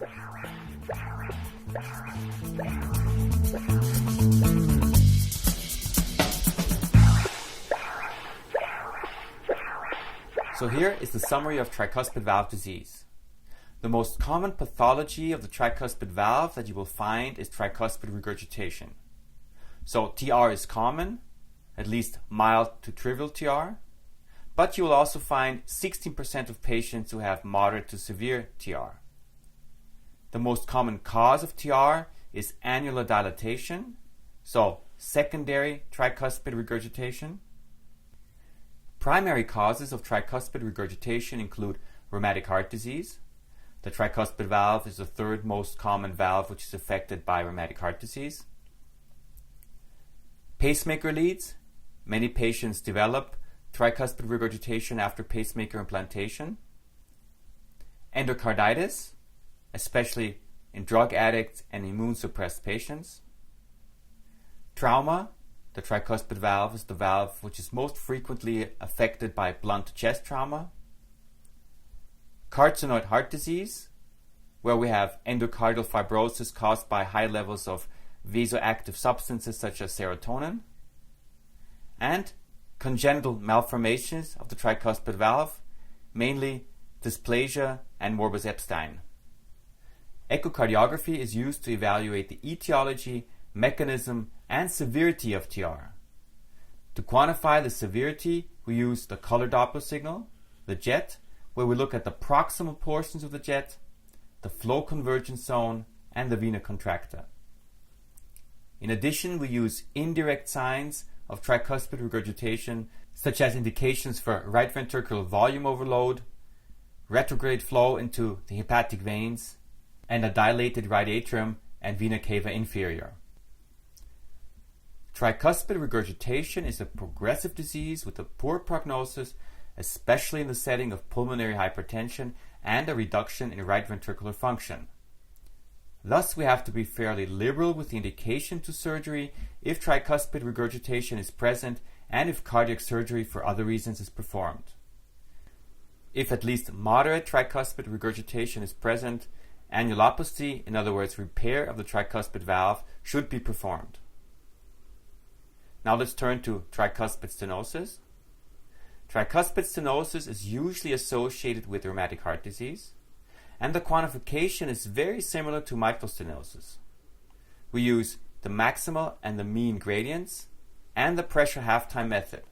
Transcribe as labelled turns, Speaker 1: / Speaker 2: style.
Speaker 1: So here is the summary of tricuspid valve disease. The most common pathology of the tricuspid valve that you will find is tricuspid regurgitation. So TR is common, at least mild to trivial TR, but you will also find 16% of patients who have moderate to severe TR. The most common cause of TR is annular dilatation, so secondary tricuspid regurgitation. Primary causes of tricuspid regurgitation include rheumatic heart disease. The tricuspid valve is the third most common valve which is affected by rheumatic heart disease. Pacemaker leads. Many patients develop tricuspid regurgitation after pacemaker implantation. Endocarditis, especially in drug addicts and immune-suppressed patients. Trauma. The tricuspid valve is the valve which is most frequently affected by blunt chest trauma. Carcinoid heart disease, where we have endocardial fibrosis caused by high levels of vasoactive substances such as serotonin. And congenital malformations of the tricuspid valve, mainly dysplasia and morbus Epstein. Echocardiography is used to evaluate the etiology, mechanism, and severity of TR. To quantify the severity, we use the color Doppler signal, the jet, where we look at the proximal portions of the jet, the flow convergence zone, and the vena contracta. In addition, we use indirect signs of tricuspid regurgitation, such as indications for right ventricular volume overload, retrograde flow into the hepatic veins, and a dilated right atrium and vena cava inferior. Tricuspid regurgitation is a progressive disease with a poor prognosis, especially in the setting of pulmonary hypertension and a reduction in right ventricular function. Thus, we have to be fairly liberal with the indication to surgery if tricuspid regurgitation is present and if cardiac surgery for other reasons is performed. If at least moderate tricuspid regurgitation is present, annuloplasty, in other words repair of the tricuspid valve, should be performed. Now let's turn to tricuspid stenosis. Tricuspid stenosis is usually associated with rheumatic heart disease, and the quantification is very similar to mitral stenosis. We use the maximal and the mean gradients and the pressure half-time method.